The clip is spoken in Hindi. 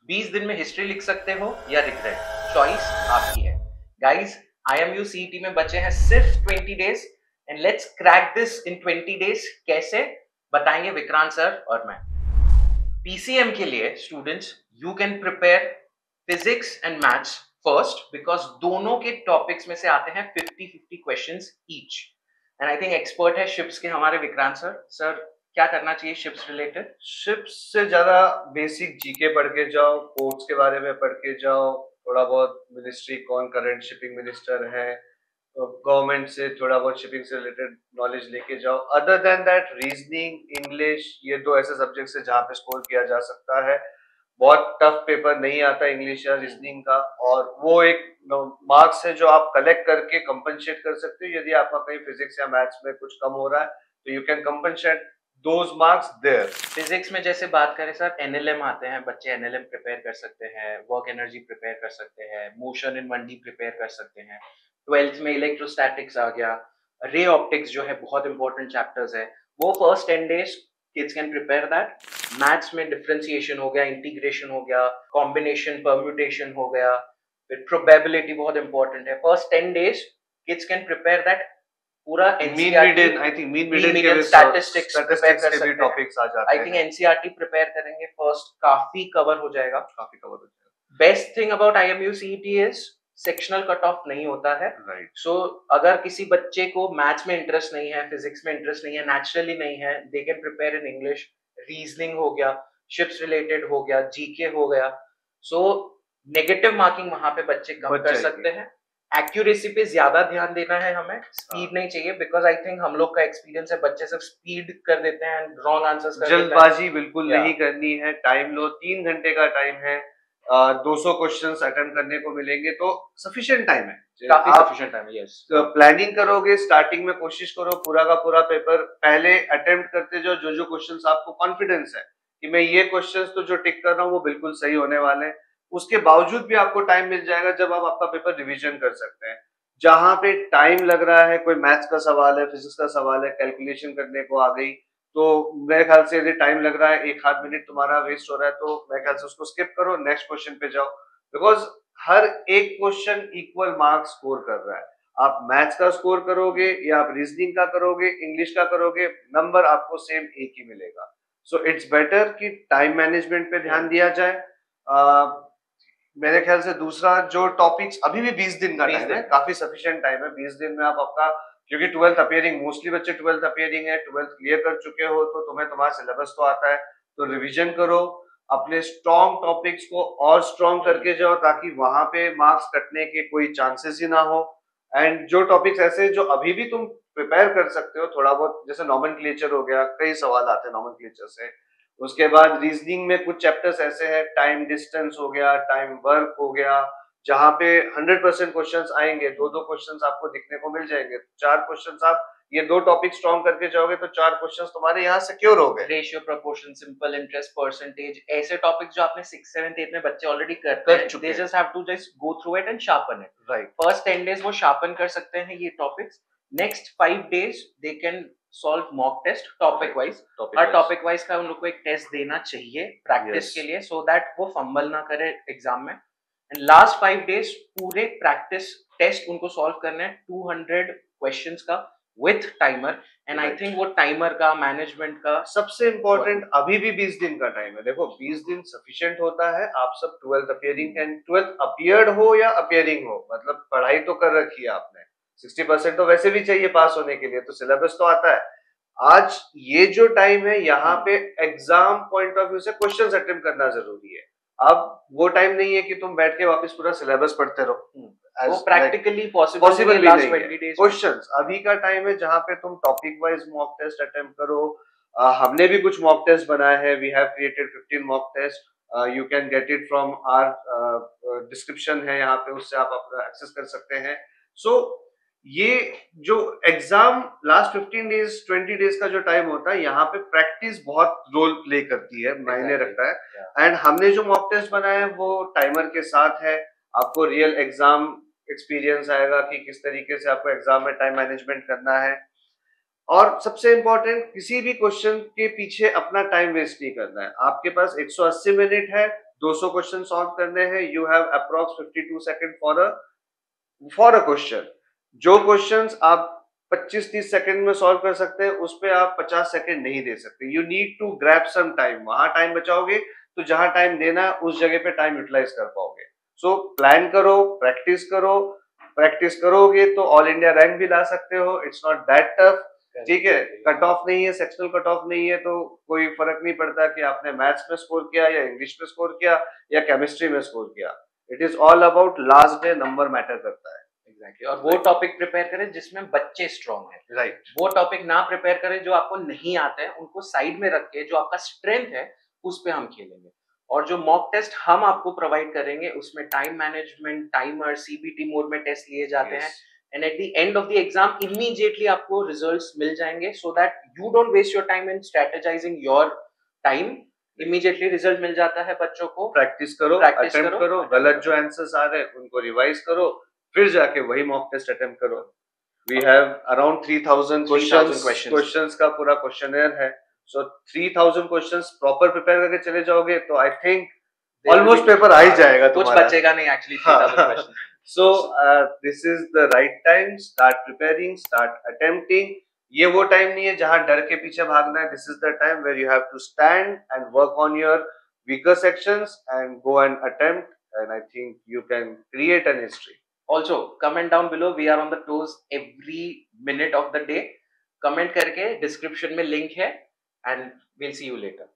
20 दिन में हिस्ट्री लिख सकते हो या रिग्रेट, चॉइस आपकी है। गाइस, IMU CET में बचे हैं सिर्फ 20 days and let's crack this in 20 days. कैसे बताएंगे विक्रांत सर और मैं। PCM के लिए students, you can prepare physics and maths first because दोनों के टॉपिक्स में से आते हैं 50-50 questions each. And I think expert है शिप्स के हमारे विक्रांत सर। सर, क्या करना चाहिए शिप्स रिलेटेड? शिप्स से ज्यादा बेसिक जीके पढ़ के जाओ, पोर्ट्स के बारे में पढ़ के जाओ, थोड़ा बहुत मिनिस्ट्री कौन करंट शिपिंग मिनिस्टर है, गवर्नमेंट से थोड़ा बहुत शिपिंग से रिलेटेड नॉलेज लेके जाओ। Other than that reasoning, English, ये दो ऐसे सब्जेक्ट्स है जहाँ पे स्कोर किया जा सकता है। बहुत टफ पेपर नहीं आता इंग्लिश या रीजनिंग का, और वो एक मार्क्स है जो आप कलेक्ट करके कंपनसेट कर सकते हो। यदि आपका कहीं फिजिक्स या मैथ्स में कुछ कम हो रहा है तो you can compensate those marks there। Physics में जैसे बात करें सर, NLM आते हैं, बच्चे NLM प्रिपेयर कर सकते हैं, वर्क एनर्जी प्रिपेयर कर सकते हैं, मोशन इन 1D प्रिपेयर कर सकते हैं। 12th में इलेक्ट्रोस्टैटिक्स आ गया, रे ऑप्टिक्स जो है बहुत इंपॉर्टेंट चैप्टर्स है, वो first 10 days kids can prepare that. Maths में डिफरेंशिएशन हो गया, इंटीग्रेशन हो गया, कॉम्बिनेशन परम्यूटेशन हो गया, फिर प्रोबेबिलिटी बहुत इंपॉर्टेंट है। First 10 days kids can prepare that. पूरा स्टैटिस्टिक्स प्रिपेयर कर सकते हैं, टॉपिक्स आ जाते हैं। आई थिंक NCERT प्रिपेयर करेंगे फर्स्ट, काफी कवर हो जाएगा। Best thing about IMU CET is sectional cut off नहीं होता है। सो अगर किसी बच्चे को मैथ्स में इंटरेस्ट नहीं है, फिजिक्स में इंटरेस्ट नहीं है, नेचुरली नहीं है, they can prepare in English. Reasoning हो गया, शिप्स रिलेटेड हो गया, जीके हो गया। सो नेगेटिव मार्किंग वहां पे बच्चे कम कर सकते हैं। एक्यूरेसी पे ज्यादा ध्यान देना है हमें, स्पीड नहीं चाहिए, बिकॉज आई थिंक हम लोग का एक्सपीरियंस है बच्चे सिर्फ स्पीड कर देते हैं, रॉन्ग आंसर्स कर देते हैं। जल्दबाजी बिल्कुल नहीं करनी है, टाइम लो, 3 घंटे का टाइम है, 200 क्वेश्चंस अटेम्प्ट करने को मिलेंगे तो सफिशिएंट टाइम है, काफी सफिशिएंट टाइम है। यस, प्लानिंग करोगे, स्टार्टिंग में कोशिश करो पूरा का पूरा पेपर पहले अटेम्प्ट करते जाओ, जो जो क्वेश्चंस आपको कॉन्फिडेंस है कि मैं ये क्वेश्चंस तो जो टिक कर रहा हूँ वो बिल्कुल सही होने वाले हैं, उसके बावजूद भी आपको टाइम मिल जाएगा जब आप आपका पेपर रिवीजन कर सकते हैं। जहां पे टाइम लग रहा है, कोई मैथ्स का सवाल है, फिजिक्स का सवाल है, कैलकुलेशन करने को आ गई, तो मेरे ख्याल से यदि टाइम लग रहा है, 1 आध मिनट तुम्हारा वेस्ट हो रहा है, तो मेरे ख्याल से उसको स्किप करो, नेक्स्ट क्वेश्चन पे जाओ। बिकॉज हर एक क्वेश्चन इक्वल मार्क्स स्कोर कर रहा है। आप मैथ्स का स्कोर करोगे या आप रीजनिंग का करोगे, इंग्लिश का करोगे, नंबर आपको सेम एक ही मिलेगा। सो इट्स बेटर कि टाइम मैनेजमेंट पे ध्यान दिया जाए। मेरे ख्याल से दूसरा जो टॉपिक्स, अभी भी 20 दिन का टाइम है, काफी सफिशिएंट टाइम है। 20 दिन में आप आपका, क्योंकि 12th अपियरिंग, मोस्टली बच्चे 12th अपियरिंग है, 12th क्लियर कर चुके हो तो तुम्हें तुम्हारा सिलेबस तो आता है, तो रिवीजन करो, अपने स्ट्रॉन्ग टॉपिक्स को और स्ट्रॉन्ग करके जाओ ताकि वहां पे मार्क्स कटने के कोई चांसेस ही ना हो। एंड जो टॉपिक्स ऐसे जो अभी भी तुम प्रिपेयर कर सकते हो थोड़ा बहुत, जैसे नॉमेनक्लेचर हो गया, कई सवाल आते हैं नॉमेनक्लेचर से। उसके बाद रीजनिंग में कुछ चैप्टर्स ऐसे हैं, टाइम डिस्टेंस हो गया, टाइम वर्क हो गया, जहां पे 100% क्वेश्चंस आएंगे, 2-2 क्वेश्चंस आपको दिखने को मिल जाएंगे। 4 क्वेश्चंस आप ये 2 टॉपिक स्ट्रॉन्ग करके जाओगे तो 4 क्वेश्चंस तुम्हारे यहाँ सिक्योर हो गए। Ratio, proportion, simple interest, percentage, ऐसे टॉपिक्स जो आपने 6th 7th 8th में बच्चे ऑलरेडी करते हैं, they just have to just go through it and sharpen it. Right, first 10 days वो शार्पन कर सकते हैं ये topics. Next 5 days they can solve mock test topic wise. हर टॉपिक वाइज का उन लोग को एक टेस्ट देना चाहिए प्रैक्टिस के लिए, सो दैट वो फंबल ना करे एग्जाम में। एंड लास्ट 5 डेज पूरे प्रैक्टिस टेस्ट उनको सॉल्व करने हैं, 200 क्वेश्चंस का with timer. And I think वो टाइमर का, मैनेजमेंट का, सबसे इंपॉर्टेंट अभी भी 20 दिन का टाइम है। देखो 20 दिन सफिशिएंट होता है। आप सब 12th appearing and 12th appeared हो या अपियरिंग हो, मतलब पढ़ाई तो कर रखी है आपने, 60% तो वैसे भी चाहिए पास होने के लिए, तो सिलेबस तो आता है। आज ये जो टाइम है यहाँ पे एग्जाम पॉइंट ऑफ व्यू से क्वेश्चंस अटेम्प्ट करना जरूरी है। अब वो टाइम नहीं है कि तुम बैठ के वापस पूरा सिलेबस पढ़ते रहो, वो प्रैक्टिकली पॉसिबल भी नहीं है। क्वेश्चंस अभी का टाइम है जहां पे तुम topic wise mock test attempt करो। हमने भी कुछ मॉक टेस्ट बनाए हैं, we have created 15 mock test, you can get it from our description है यहाँ पे, उससे आप अपना एक्सेस कर सकते हैं। सो ये जो एग्जाम लास्ट 15 डेज 20 डेज का जो टाइम होता है, यहाँ पे प्रैक्टिस बहुत रोल प्ले करती है, मायने रखता है। एंड हमने जो मॉक टेस्ट बनाए हैं वो टाइमर के साथ है, आपको रियल एग्जाम एक्सपीरियंस आएगा कि किस तरीके से आपको एग्जाम में टाइम मैनेजमेंट करना है। और सबसे इंपॉर्टेंट, किसी भी क्वेश्चन के पीछे अपना टाइम वेस्ट नहीं करना है। आपके पास 180 मिनट है, 200 क्वेश्चन सॉल्व करने हैं, you have approx 52 second for a question. जो क्वेश्चंस आप 25-30 सेकंड में सॉल्व कर सकते हैं, उस पे आप 50 सेकंड नहीं दे सकते। You need to grab some time. वहां टाइम बचाओगे तो जहां टाइम देना है उस जगह पे टाइम यूटिलाइज कर पाओगे। सो प्लान करो, प्रैक्टिस करोगे तो ऑल इंडिया रैंक भी ला सकते हो। इट्स नॉट दैट टफ, ठीक है। कट ऑफ नहीं है, सेक्शनल कट ऑफ नहीं है, तो कोई फर्क नहीं पड़ता कि आपने मैथ्स में स्कोर किया या इंग्लिश में स्कोर किया या केमिस्ट्री में स्कोर किया। It is all about last day number matter करता है। एग्जैक्टली। और वो टॉपिक प्रिपेयर करें जिसमें बच्चे स्ट्रांग हैं, राइट। वो टॉपिक ना प्रिपेयर करें जो आपको नहीं आता है, उनको साइड में रख के जो आपका स्ट्रेंथ है उस पे हम खेलेंगे। और जो मॉक टेस्ट हम आपको प्रोवाइड करेंगे उसमें time management, timer, CBT mode में टेस्ट लिए जाते हैं, and at the end of the exam immediately आपको रिजल्ट्स मिल जाएंगे, so that you don't waste your time in strategizing your time. Immediately result मिल जाता है बच्चों को। प्रैक्टिस करो, अटेम्प्ट करो, गलत जो आंसर्स आ रहे हैं उनको रिवाइज करो, फिर जाके वही मॉक टेस्ट अटेम्प्ट करो। वी हैव अराउंड 3000 क्वेश्चंस का पूरा क्वेश्चनर है। सो 3000 क्वेश्चंस प्रॉपर प्रिपेयर करके चले जाओगे तो आई थिंक ऑलमोस्ट पेपर आ ही जाएगा तुम्हारा। कुछ बचेगा नहीं actually 3000 question. So this is the right time, start preparing, start attempting. ये वो टाइम नहीं है जहां डर के पीछे भागना है। This is the time where you have to stand and work on your weaker sections and go and attempt, and I think you can create an history. Also comment down below, we are on the toes every minute of the day. Comment करके description में link है, and we'll see you later.